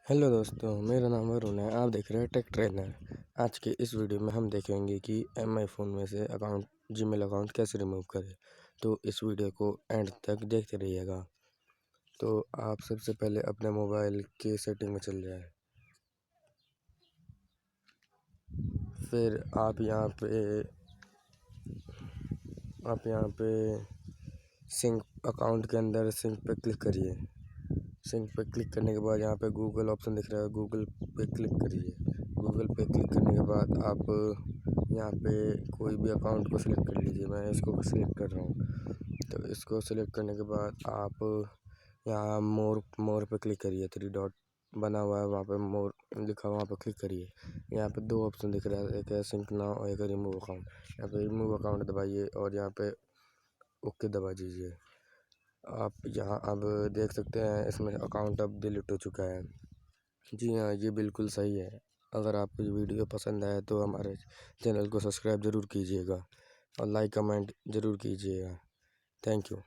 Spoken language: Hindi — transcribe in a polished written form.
हेलो दोस्तों, मेरा नाम वरुण है। आप देख रहे हैं टेक ट्रेनर। आज के इस वीडियो में हम देखेंगे कि एम आई फ़ोन में से जीमेल अकाउंट कैसे रिमूव करें। तो इस वीडियो को एंड तक देखते रहिएगा। तो आप सबसे पहले अपने मोबाइल के सेटिंग में चल जाएं। फिर आप यहाँ पे सिंक अकाउंट के अंदर सिंक पे क्लिक करिए। सिंक पे क्लिक करने के बाद यहाँ पे गूगल ऑप्शन दिख रहा है, गूगल पे क्लिक करिए। गूगल पे क्लिक करने के बाद आप यहाँ पे कोई भी अकाउंट को सिलेक्ट कर लीजिए। मैं इसको सिलेक्ट कर रहा हूँ। तो इसको सिलेक्ट करने के बाद आप यहाँ मोर पे क्लिक करिए। 3 डॉट बना हुआ है, वहाँ पे मोर लिखा हुआ, वहाँ पे क्लिक करिए। यहाँ पे 2 ऑप्शन दिख रहा है, एक है सिंक नाउ और एक है रिमूव अकाउंट। यहाँ पे रिमूव अकाउंट दबाइए और यहाँ पे ओके दबा दीजिए। आप यहाँ अब देख सकते हैं इसमें अकाउंट अब डिलीट हो चुका है। जी हाँ, ये बिल्कुल सही है। अगर आपको ये वीडियो पसंद आया तो हमारे चैनल को सब्सक्राइब ज़रूर कीजिएगा और लाइक कमेंट ज़रूर कीजिएगा। Thank you.